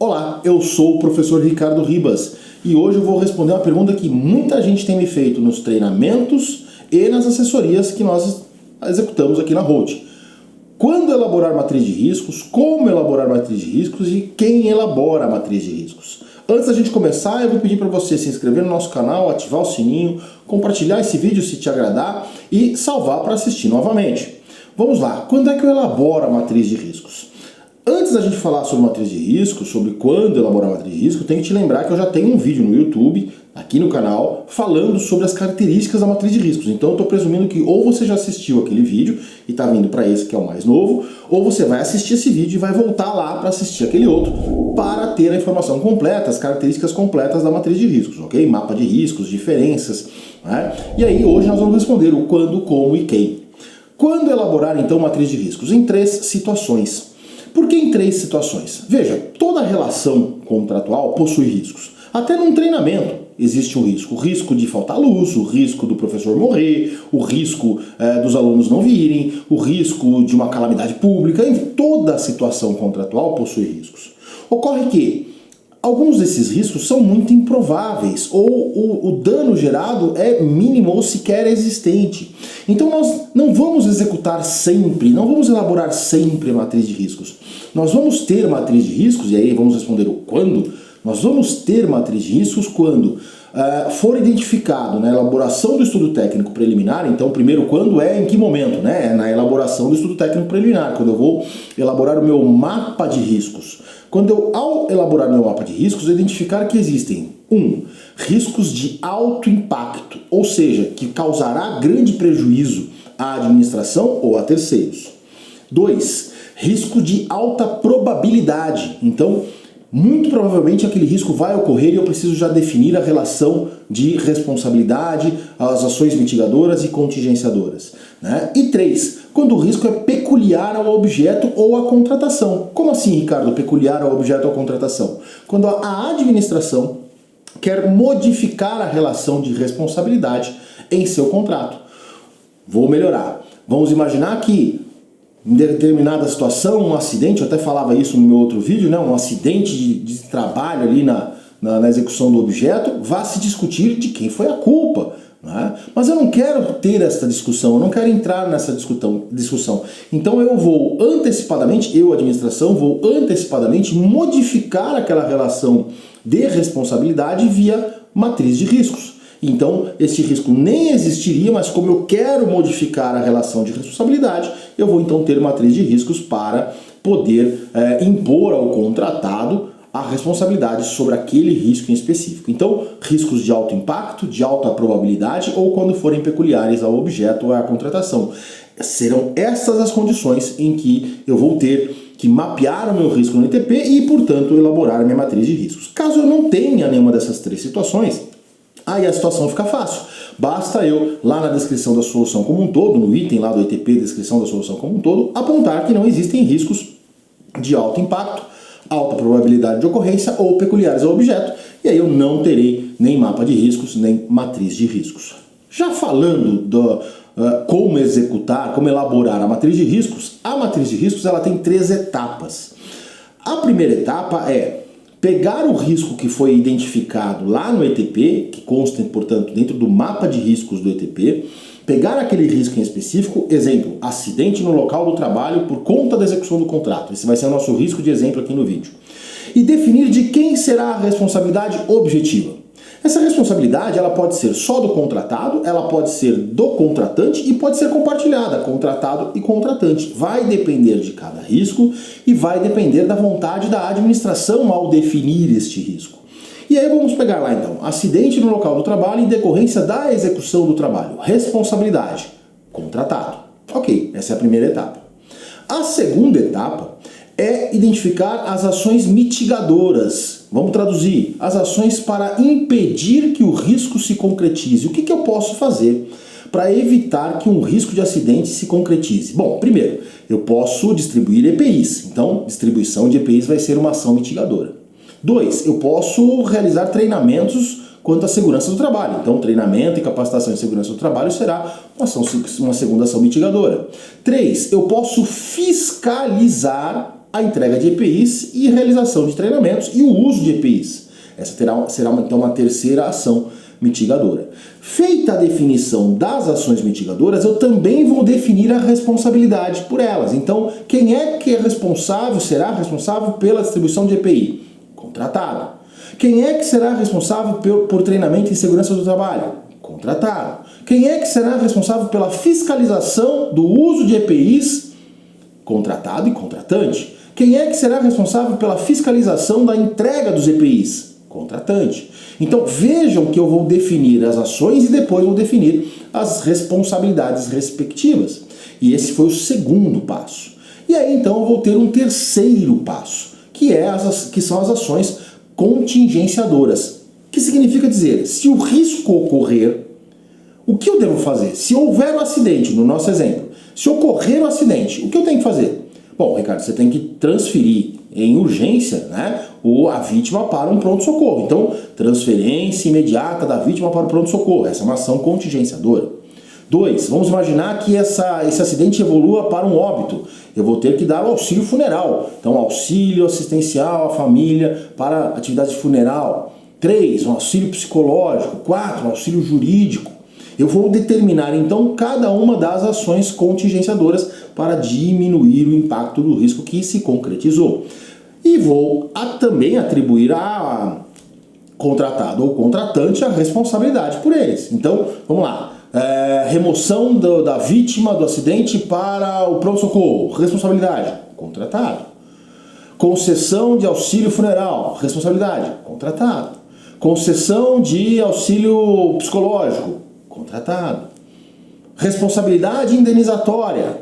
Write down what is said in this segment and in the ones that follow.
Olá, eu sou o professor Ricardo Ribas e hoje eu vou responder uma pergunta que muita gente tem me feito nos treinamentos e nas assessorias que nós executamos aqui na Holt. Quando elaborar matriz de riscos, como elaborar matriz de riscos e quem elabora a matriz de riscos. Antes da gente começar, eu vou pedir para você se inscrever no nosso canal, ativar o sininho, compartilhar esse vídeo se te agradar e salvar para assistir novamente. Vamos lá, quando é que eu elaboro a matriz de riscos? Antes da gente falar sobre matriz de risco, sobre quando elaborar a matriz de risco, eu tenho que te lembrar que eu já tenho um vídeo no YouTube, aqui no canal, falando sobre as características da matriz de riscos. Então eu estou presumindo que ou você já assistiu aquele vídeo e está vindo para esse que é o mais novo, ou você vai assistir esse vídeo e vai voltar lá para assistir aquele outro, para ter a informação completa, as características completas da matriz de riscos, ok? Mapa de riscos, diferenças, né? E aí hoje nós vamos responder o quando, como e quem. Quando elaborar então matriz de riscos? Em 3 situações. Por que em 3 situações? Veja, toda relação contratual possui riscos. Até num treinamento existe um risco. O risco de faltar luz, o risco do professor morrer, o risco dos alunos não virem, o risco de uma calamidade pública. Enfim, toda situação contratual possui riscos. Ocorre que alguns desses riscos são muito improváveis, ou o dano gerado é mínimo ou sequer existente. Então nós não vamos executar sempre, não vamos elaborar sempre a matriz de riscos. Nós vamos ter matriz de riscos, e aí vamos responder o quando. Nós vamos ter matriz de riscos quando for identificado na elaboração do estudo técnico preliminar. Então primeiro quando é em que momento, né? É na elaboração do estudo técnico preliminar, quando eu vou elaborar o meu mapa de riscos. Quando eu, ao elaborar meu mapa de riscos, eu identificar que existem 1. Riscos de alto impacto, ou seja, que causará grande prejuízo à administração ou a terceiros. 2. Risco de alta probabilidade. Então, muito provavelmente aquele risco vai ocorrer e eu preciso já definir a relação de responsabilidade, as ações mitigadoras e contingenciadoras, né? E 3, quando o risco é peculiar ao objeto ou à contratação. Como assim, Ricardo, peculiar ao objeto ou à contratação? Quando a administração quer modificar a relação de responsabilidade em seu contrato. Vou melhorar. Vamos imaginar que em determinada situação, um acidente, eu até falava isso no meu outro vídeo, né? Um acidente de trabalho ali na execução do objeto, vai se discutir de quem foi a culpa, né? Mas eu não quero ter essa discussão, eu não quero entrar nessa discussão. Então eu vou antecipadamente, eu, administração, vou antecipadamente modificar aquela relação de responsabilidade via matriz de riscos. Então, esse risco nem existiria, mas como eu quero modificar a relação de responsabilidade, eu vou então ter matriz de riscos para poder impor ao contratado a responsabilidade sobre aquele risco em específico. Então, riscos de alto impacto, de alta probabilidade ou quando forem peculiares ao objeto ou à contratação. Serão essas as condições em que eu vou ter que mapear o meu risco no ITP e, portanto, elaborar a minha matriz de riscos. Caso eu não tenha nenhuma dessas 3 situações, aí a situação fica fácil. Basta eu, lá na descrição da solução como um todo, no item lá do ITP, descrição da solução como um todo, apontar que não existem riscos de alto impacto, alta probabilidade de ocorrência ou peculiares ao objeto, e aí eu não terei nem mapa de riscos, nem matriz de riscos. Já falando do como executar, como elaborar a matriz de riscos, a matriz de riscos ela tem 3 etapas. A primeira etapa é pegar o risco que foi identificado lá no ETP, que consta, portanto, dentro do mapa de riscos do ETP, pegar aquele risco em específico, exemplo, acidente no local do trabalho por conta da execução do contrato. Esse vai ser o nosso risco de exemplo aqui no vídeo. E definir de quem será a responsabilidade objetiva. Essa responsabilidade ela pode ser só do contratado, ela pode ser do contratante e pode ser compartilhada, contratado e contratante. Vai depender de cada risco e vai depender da vontade da administração ao definir este risco. E aí vamos pegar lá então, acidente no local do trabalho em decorrência da execução do trabalho. Responsabilidade, contratado. Ok, essa é a primeira etapa. A segunda etapa é identificar as ações mitigadoras. Vamos traduzir, as ações para impedir que o risco se concretize. O que eu posso fazer para evitar que um risco de acidente se concretize? Bom, primeiro, eu posso distribuir EPIs. Então, distribuição de EPIs vai ser uma ação mitigadora. 2, eu posso realizar treinamentos quanto à segurança do trabalho. Então, treinamento e capacitação em segurança do trabalho será uma segunda ação mitigadora. 3, eu posso fiscalizar a entrega de EPIs e realização de treinamentos e o uso de EPIs. Essa será então uma terceira ação mitigadora. Feita a definição das ações mitigadoras, eu também vou definir a responsabilidade por elas. Então, quem é que é responsável, será responsável pela distribuição de EPI? Contratado. Quem é que será responsável por treinamento em segurança do trabalho? Contratado. Quem é que será responsável pela fiscalização do uso de EPIs? Contratado e contratante. Quem é que será responsável pela fiscalização da entrega dos EPIs? Contratante. Então vejam que eu vou definir as ações e depois vou definir as responsabilidades respectivas. E esse foi o segundo passo. E aí então eu vou ter um terceiro passo, que são as ações contingenciadoras. Que significa dizer, se o risco ocorrer, o que eu devo fazer? Se houver um acidente, no nosso exemplo, se ocorrer um acidente, o que eu tenho que fazer? Bom, Ricardo, você tem que transferir em urgência, né, a vítima para um pronto-socorro. Então, transferência imediata da vítima para o pronto-socorro. Essa é uma ação contingenciadora. 2, vamos imaginar que esse acidente evolua para um óbito. Eu vou ter que dar o auxílio funeral. Então, auxílio assistencial à família para atividade de funeral. 3, um auxílio psicológico. 4, um auxílio jurídico. Eu vou determinar, então, cada uma das ações contingenciadoras para diminuir o impacto do risco que se concretizou. E vou também atribuir a contratado ou contratante a responsabilidade por eles. Então, vamos lá. Remoção da vítima do acidente para o pronto-socorro. Responsabilidade. Contratado. Concessão de auxílio funeral. Responsabilidade. Contratado. Concessão de auxílio psicológico. Contratado. Responsabilidade indenizatória.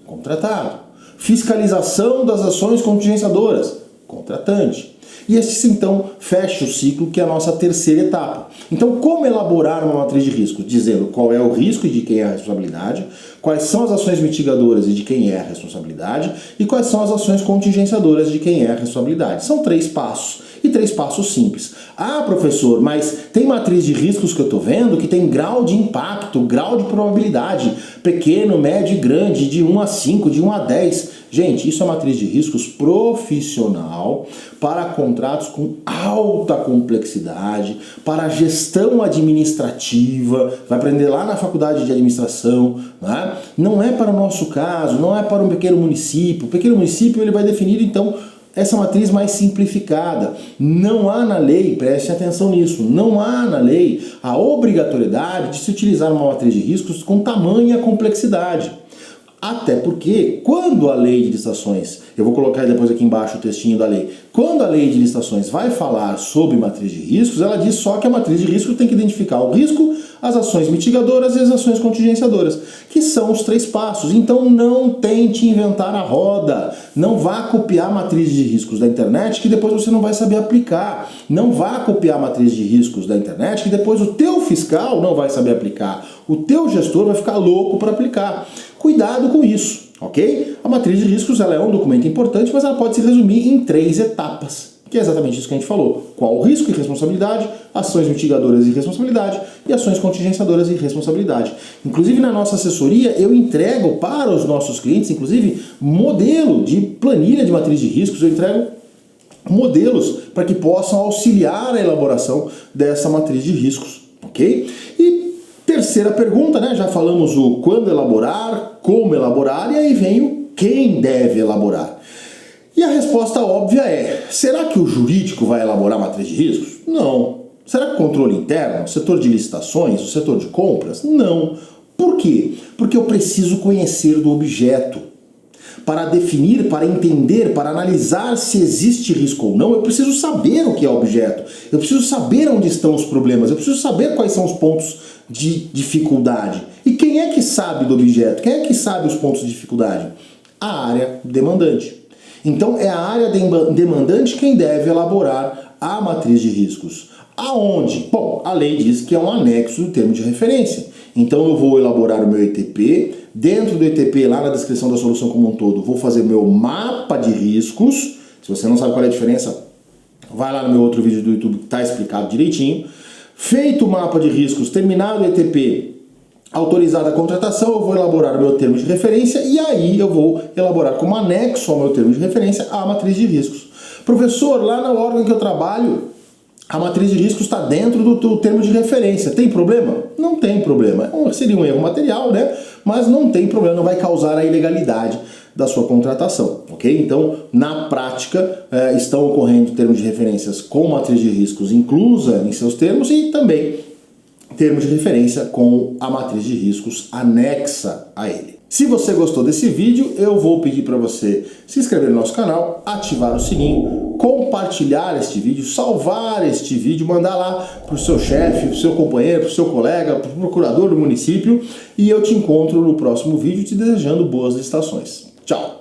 Contratado. Fiscalização das ações contingenciadoras. Contratante. E esse, então, fecha o ciclo, que é a nossa terceira etapa. Então, como elaborar uma matriz de risco? Dizendo qual é o risco e de quem é a responsabilidade, quais são as ações mitigadoras e de quem é a responsabilidade, e quais são as ações contingenciadoras de quem é a responsabilidade. São 3 passos, e 3 passos simples. Ah, professor, mas tem matriz de riscos que eu estou vendo que tem grau de impacto, grau de probabilidade, pequeno, médio e grande, de 1 a 5, de 1 a 10. Gente, isso é matriz de riscos profissional para contratos com alta complexidade, para gestão administrativa, vai aprender lá na faculdade de administração, né? Não é para o nosso caso, não é para um pequeno município. O pequeno município ele vai definir, então, essa matriz mais simplificada. Não há na lei, preste atenção nisso, não há na lei a obrigatoriedade de se utilizar uma matriz de riscos com tamanha complexidade. Até porque, quando a lei de licitações, eu vou colocar depois aqui embaixo o textinho da lei, quando a lei de licitações vai falar sobre matriz de riscos, ela diz só que a matriz de risco tem que identificar o risco, as ações mitigadoras e as ações contingenciadoras, que são os 3 passos. Então não tente inventar a roda, não vá copiar a matriz de riscos da internet que depois você não vai saber aplicar, não vá copiar a matriz de riscos da internet que depois o teu fiscal não vai saber aplicar, o teu gestor vai ficar louco para aplicar. Cuidado com isso, ok? A matriz de riscos ela é um documento importante, mas ela pode se resumir em 3 etapas, que é exatamente isso que a gente falou. Qual o risco e responsabilidade, ações mitigadoras e responsabilidade, e ações contingenciadoras e responsabilidade. Inclusive na nossa assessoria eu entrego para os nossos clientes, inclusive, modelo de planilha de matriz de riscos, eu entrego modelos para que possam auxiliar a elaboração dessa matriz de riscos, ok? E terceira pergunta, né? Já falamos o quando elaborar, como elaborar, e aí vem o quem deve elaborar. E a resposta óbvia é, será que o jurídico vai elaborar matriz de riscos? Não. Será que o controle interno, o setor de licitações, o setor de compras? Não. Por quê? Porque eu preciso conhecer do objeto. Para definir, para entender, para analisar se existe risco ou não, eu preciso saber o que é objeto. Eu preciso saber onde estão os problemas. Eu preciso saber quais são os pontos de dificuldade. E quem é que sabe do objeto? Quem é que sabe os pontos de dificuldade? A área demandante. Então é a área demandante quem deve elaborar a matriz de riscos. Aonde? Bom, a lei diz que é um anexo do termo de referência. Então eu vou elaborar o meu ETP, dentro do ETP, lá na descrição da solução como um todo, vou fazer meu mapa de riscos. Se você não sabe qual é a diferença, vai lá no meu outro vídeo do YouTube que está explicado direitinho. Feito o mapa de riscos, terminado o ETP, Autorizada a contratação, eu vou elaborar o meu termo de referência e aí eu vou elaborar como anexo ao meu termo de referência a matriz de riscos. Professor, lá no órgão que eu trabalho, a matriz de riscos está dentro do termo de referência. Tem problema? Não tem problema. Seria um erro material, né? Mas não tem problema, não vai causar a ilegalidade da sua contratação, ok? Então, na prática, estão ocorrendo termos de referências com matriz de riscos inclusa em seus termos e também termos de referência com a matriz de riscos anexa a ele. Se você gostou desse vídeo, eu vou pedir para você se inscrever no nosso canal, ativar o sininho, compartilhar este vídeo, salvar este vídeo, mandar lá para o seu chefe, para o seu companheiro, para o seu colega, para o procurador do município, e eu te encontro no próximo vídeo te desejando boas licitações. Tchau!